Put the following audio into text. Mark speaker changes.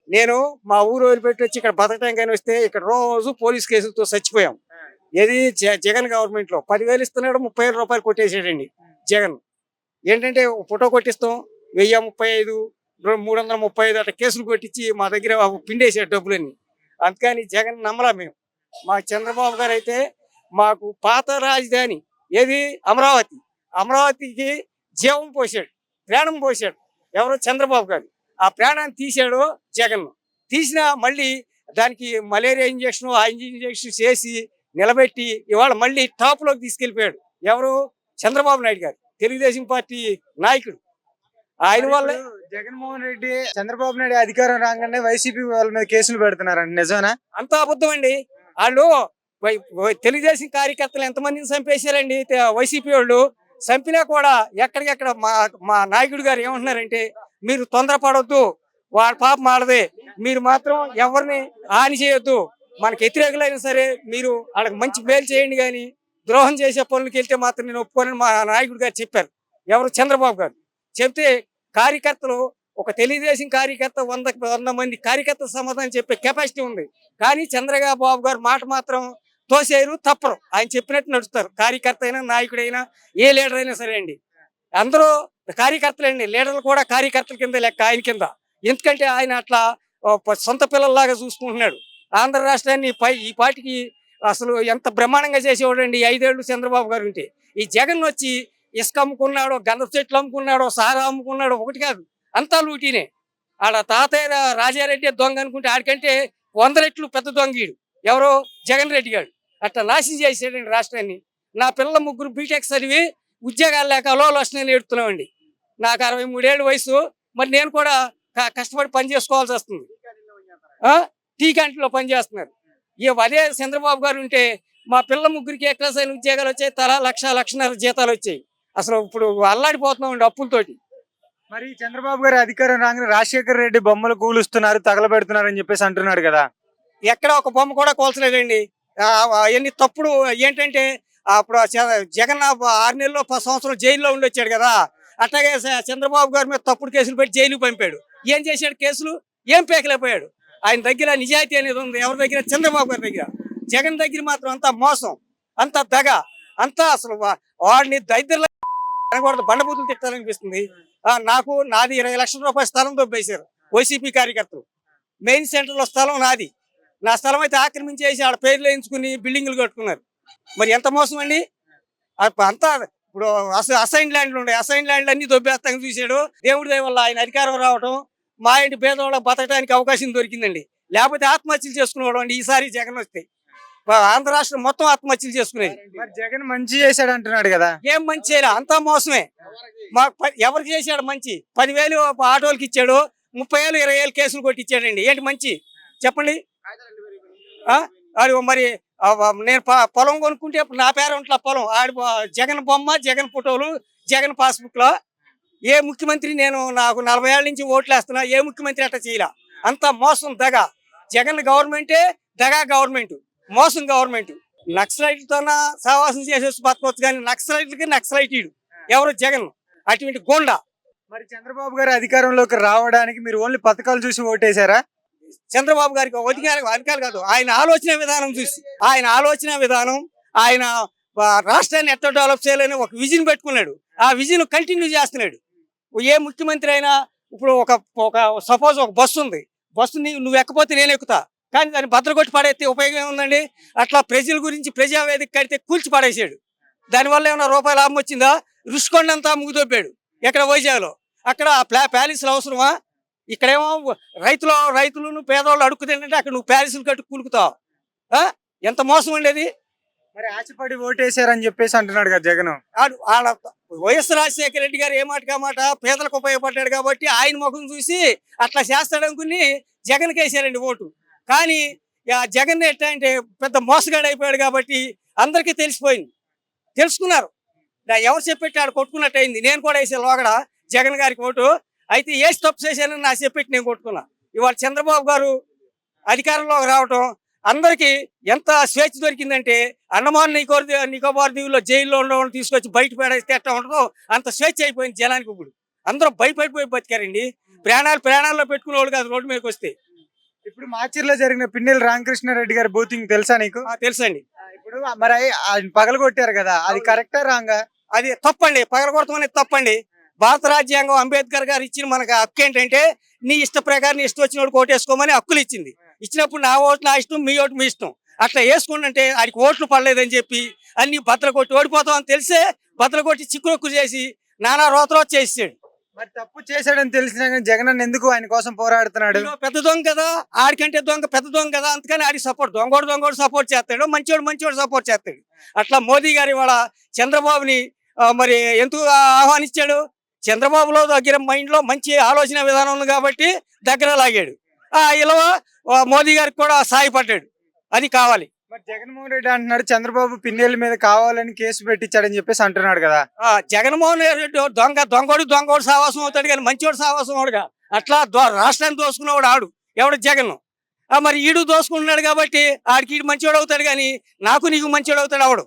Speaker 1: నేను మా ఊరు వదిలిపెట్టి వచ్చి ఇక్కడ బతకటానికని వస్తే ఇక్కడ రోజు పోలీస్ కేసులతో చచ్చిపోయాం. ఏది జగన్ గవర్నమెంట్ లో 10,000 ఇస్తున్నాడు, 30,000 రూపాయలు కొట్టేసాడండి జగన్. ఏంటంటే ఒక ఫోటో కొట్టిస్తాం 1035, 335 అట్లా కేసులు కొట్టించి మా దగ్గర పిండేసాడు డబ్బులన్నీ. అందుకని జగన్ నమ్మలా మేము. మా చంద్రబాబు గారు అయితే మాకు పాత రాజధాని ఏది అమరావతి, అమరావతికి జీవం పోసాడు, ప్రాణం పోసాడు ఎవరో చంద్రబాబు గారు. ఆ ప్రాణాన్ని తీసాడు జగన్. తీసినా మళ్ళీ దానికి మలేరియా ఇంజక్షన్, ఆ ఇంజక్షన్ చేసి నిలబెట్టి ఇవాళ మళ్ళీ టాప్ లోకి తీసుకెళ్లిపోయాడు ఎవరు? చంద్రబాబు నాయుడు గారు, తెలుగుదేశం పార్టీ నాయకుడు. ఆయన వల్ల
Speaker 2: జగన్మోహన్ రెడ్డి చంద్రబాబు నాయుడు అధికారం రాగానే వైసీపీ వాళ్ళ మీద కేసులు పెడుతున్నారండి, నిజమేనా?
Speaker 1: అంతా అబద్ధం అండి. వాళ్ళు తెలుగుదేశం కార్యకర్తలు ఎంతమందిని చంపేశారండి వైసీపీ వాళ్ళు. చంపినా కూడా ఎక్కడికెక్కడ మా మా నాయకుడు గారు ఏమంటున్నారంటే, మీరు తొందరపడొద్దు, వాళ్ళ పాపం ఆడదే, మీరు మాత్రం ఎవరిని హాని చేయొద్దు, మనకు వ్యతిరేకులైనా సరే మీరు వాళ్ళకి మంచి మేలు చేయండి, కానీ ద్రోహం చేసే పనులకి వెళ్తే మాత్రం నేను ఒప్పుకోనని మా నాయకుడు గారు చెప్పారు ఎవరు? చంద్రబాబు గారు. చెప్తే కార్యకర్తలు, ఒక తెలుగుదేశం కార్యకర్త 100 మంది కార్యకర్త సమాధానం చెప్పే కెపాసిటీ ఉంది. కానీ చంద్రబాబు గారు మాట మాత్రం తోసేరు, తప్పరు. ఆయన చెప్పినట్టు నడుస్తారు. కార్యకర్త అయినా, నాయకుడైనా, ఏ లీడర్ అయినా సరే అండి. అందరూ కార్యకర్తలండి, లీడర్లు కూడా కార్యకర్తల కింద లెక్క ఆయన కింద. ఎందుకంటే ఆయన అట్లా సొంత పిల్లల్లాగా చూసుకుంటున్నాడు ఆంధ్ర రాష్ట్రాన్ని. ఈ పార్టీకి అసలు ఎంత బ్రహ్మాండంగా చేసేవాడండి 5 ఏళ్ళు చంద్రబాబు గారు ఉంటే. ఈ జగన్ వచ్చి ఇసుక అమ్ముకున్నాడో, గంధపు చెట్లు అమ్ముకున్నాడో, సారా అమ్ముకున్నాడో, ఒకటి కాదు అంతా లూటీనే. ఆడ తాతయ్య రాజారెడ్డి దొంగ అనుకుంటే ఆడికంటే 100 రెట్లు పెద్ద దొంగీడు ఎవరో జగన్ రెడ్డి గారు. అట్లా నాశనం చేసాడండి రాష్ట్రాన్ని. నా పిల్లల ముగ్గురు బీటెక్ చదివి ఉద్యోగాలు లేక అలోలు వస్తున్నాయని ఏడుతున్నామండి. నాకు 63 ఏళ్ళ వయసు. మరి నేను కూడా కష్టపడి పని చేసుకోవాల్సి వస్తుంది. టీ క్యాంటీన్లో పని చేస్తున్నారు. అదే చంద్రబాబు గారు ఉంటే మా పిల్లల ముగ్గురికి ఏ క్లాస్ అయిన ఉద్యోగాలు వచ్చాయి, తలా 1,00,000-1,50,000 జీతాలు వచ్చాయి. అసలు ఇప్పుడు అల్లాడిపోతున్నామండి అప్పులతోటి.
Speaker 2: మరి చంద్రబాబు గారు అధికారం రాగానే రాజశేఖర రెడ్డి బొమ్మలు కూలుస్తున్నారు, తగలబెడుతున్నారు అని చెప్పేసి అంటున్నాడు కదా.
Speaker 1: ఎక్కడ ఒక బొమ్మ కూడా కోల్చలేదండి. అవన్నీ తప్పుడు. ఏంటంటే అప్పుడు జగన్ 6 నెలలు 10 సంవత్సరాలు జైల్లో ఉండి వచ్చాడు కదా. అట్లాగే చంద్రబాబు గారి మీద తప్పుడు కేసులు పెట్టి జైలుకి పంపాడు. ఏం చేశాడు? కేసులు ఏం పేకలేకపోయాడు. ఆయన దగ్గర నిజాయితీ అనేది ఉంది. ఎవరి దగ్గర? చంద్రబాబు గారి దగ్గర. జగన్ దగ్గర మాత్రం అంతా మోసం, అంతా దగ, అంతా అసలు వాడిని దరిద్ర అనకూడదు, బండబూతులు తిట్టాలనిపిస్తుంది. నాది 20 లక్షల రూపాయల స్థలం దొబ్బేశారు వైసీపీ కార్యకర్తలు. మెయిన్ సెంటర్లో స్థలం నాది. నా స్థలం అయితే ఆక్రమించేసి ఆడ పేర్లు వేయించుకుని బిల్డింగ్లు కట్టుకున్నారు. మరి ఎంత మోసం అండి. అంతా ఇప్పుడు అసైన్ ల్యాండ్లు ఉన్నాయి, అసైన్ ల్యాండ్లు అన్ని దొబ్బేస్తాను చూశాడు. దేవుడి దయ వల్ల ఆయన అధికారం రావడం, మా ఇంటి పేదవాళ్ళకి బతకడానికి అవకాశం దొరికిందండి. లేకపోతే ఆత్మహత్యలు చేసుకునేవాడు అండి. ఈసారి జగన్ వస్తే ఆంధ్ర రాష్ట్రం మొత్తం ఆత్మహత్యలు చేసుకునేది.
Speaker 2: మరి జగన్ మంచి చేశాడు అంటున్నాడు కదా.
Speaker 1: ఏం మంచి చేయలే, అంతా మోసమే. ఎవరికి చేశాడు మంచి? 10,000 ఆటోలకి ఇచ్చాడు, 30,000 20,000 కేసులు కొట్టించాడండి. ఏంటి మంచి చెప్పండి? మరి నేను పొలం కొనుక్కుంటే ఇప్పుడు నా పేరు ఉంట్లా పొలం. జగన్ బొమ్మ, జగన్ ఫోటోలు, జగన్ పాస్బుక్ లో. ఏ ముఖ్యమంత్రి నాకు 40 ఏళ్ళ నుంచి ఓట్లు వేస్తున్నా, ఏ ముఖ్యమంత్రి అట్లా చేయలే. అంతా మోసం, దగ. జగన్ గవర్నమెంటే దగా గవర్నమెంట్, మోసం గవర్నమెంట్. నక్సలైట్లతోన సహవాసం చేసేసి బతకొచ్చు, కానీ నక్సలైట్లకి నక్సలైటీడు ఎవరు? జగన్. అటువంటి గోండా.
Speaker 2: మరి చంద్రబాబు గారు అధికారంలోకి రావడానికి మీరు ఓన్లీ పథకాలు చూసి ఓటేశారా?
Speaker 1: చంద్రబాబు గారికి అధికారులు కాదు, ఆయన ఆలోచన విధానం చూసి, ఆయన ఆలోచన విధానం, ఆయన రాష్ట్రాన్ని ఎట్లా డెవలప్ చేయాలని ఒక విజన్ పెట్టుకున్నాడు. ఆ విజన్ కంటిన్యూ చేస్తున్నాడు. ఏ ముఖ్యమంత్రి అయినా ఇప్పుడు ఒక సపోజ్ ఒక బస్సు ఉంది, బస్సుని నువ్వు ఎక్కపోతే నేను ఎక్కుతా, కానీ దాన్ని భద్రకొట్టి పడేస్తే ఉపయోగం ఏముందండి? అట్లా ప్రజల గురించి ప్రజావేదిక కడితే కూల్చి పడేసాడు. దానివల్ల ఏమైనా రూపాయల లాభం వచ్చిందా? రుషికొండంతా ముగిదొబ్బాడు ఎక్కడ వైజాగ్లో. అక్కడ ప్యాలెస్లు అవసరమా? ఇక్కడేమో రైతులను పేదవాళ్ళు అడుక్కుతుంటే అక్కడ నువ్వు ప్యాలెస్లు కట్టు కూలుకుతావు. ఎంత మోసం ఉండేది.
Speaker 2: మరి ఆశపడి ఓటేశారని చెప్పేసి అంటున్నాడు కదా జగన్.
Speaker 1: వైఎస్ రాజశేఖర రెడ్డి గారు ఏ మాట మాట పేదలకు ఉపయోగపడ్డాడు కాబట్టి ఆయన ముఖం చూసి అట్లా చేస్తాడనుకుని జగన్కి వేసారండి ఓటు. కానీ జగన్ ఎట్లా అంటే పెద్ద మోసగాడు అయిపోయాడు కాబట్టి అందరికీ తెలిసిపోయింది, తెలుసుకున్నారు. ఎవరు చెప్పెట్టి ఆడ కొట్టుకున్నట్టు అయింది. నేను కూడా వేసే లోగడ జగన్ గారికి ఓటు అయితే వేసి తప్పు చేశానని నా చెప్పెట్టి నేను కొట్టుకున్నా. ఇవాళ చంద్రబాబు గారు అధికారంలోకి రావటం అందరికీ ఎంత స్వేచ్ఛ దొరికిందంటే, అండమాన్ నికోబార్ దీవుల్లో జైల్లో ఉండడం తీసుకొచ్చి బయట పడేస్తే ఎట్లా ఉంటుందో అంత స్వేచ్ఛ అయిపోయింది జనానికి. ఇప్పుడు అందరూ భయపడిపోయి బతికారండి. ప్రాణాల్లో పెట్టుకునే వాళ్ళు కాదు రోడ్డు మీదకి వస్తే.
Speaker 2: ఇప్పుడు మాచిర్లో జరిగిన పిన్నెల రామకృష్ణారెడ్డి గారి బూతింగ్ తెలుసా నీకు?
Speaker 1: తెలుసండి.
Speaker 2: ఇప్పుడు మరి ఆయన పగలగొట్టారు కదా, అది కరెక్టా రాంగా?
Speaker 1: అది తప్పండి, పగలగొడతాం అనేది తప్పండి. భారత రాజ్యాంగం అంబేద్కర్ గారు ఇచ్చిన మనకు హక్కు ఏంటంటే నీ ఇష్ట ప్రకారం నీ ఇష్టం వచ్చిన ఓటేసుకోమని హక్కులు ఇచ్చింది. ఇచ్చినప్పుడు నా ఓటు నా ఇష్టం, మీ ఓటు మీ ఇష్టం. అట్లా వేసుకుంటే ఆడికి ఓట్లు పడలేదని చెప్పి అన్ని బద్దలు కొట్టి ఓడిపోతాం అని తెలిసే బద్దలు కొట్టి చిక్కురొక్కు చేసి నానా రోతరోత చేసాడు.
Speaker 2: మరి తప్పు చేశాడని తెలిసినా కానీ జగన్ అన్న ఎందుకు ఆయన కోసం పోరాడుతున్నాడు?
Speaker 1: ఇదిగో పెద్ద దొంగ కదా, ఆడికంటే దొంగ పెద్ద దొంగ కదా, అందుకని ఆడికి సపోర్ట్, దొంగోడు సపోర్ట్ చేస్తాడు, మంచివాడు సపోర్ట్ చేస్తాడు. అట్లా మోదీ గారు ఇవాళ చంద్రబాబుని మరి ఎందుకు ఆహ్వానించాడు? చంద్రబాబులో దగ్గర మైండ్ లో మంచి ఆలోచన విధానం ఉంది కాబట్టి దగ్గర లాగాడు. ఇలా మోదీ గారికి కూడా సాయపడ్డాడు. అది కావాలి.
Speaker 2: మరి జగన్మోహన్ రెడ్డి అంటున్నాడు చంద్రబాబు పిన్నెల మీద కావాలని కేసు పెట్టించాడని చెప్పేసి అంటున్నాడు కదా.
Speaker 1: జగన్మోహన్ రెడ్డి దొంగోడు సావాసం అవుతాడు కానీ మంచివాడు సావాసం అవుడుగా. అట్లా రాష్ట్రాన్ని దోసుకున్నవాడు ఆడు ఎవడు జగన్. మరి ఈడు దోసుకుంటున్నాడు కాబట్టి ఆడికి ఈడు మంచివాడు అవుతాడు కానీ నాకు నీకు మంచివాడు అవుతాడు అవడు.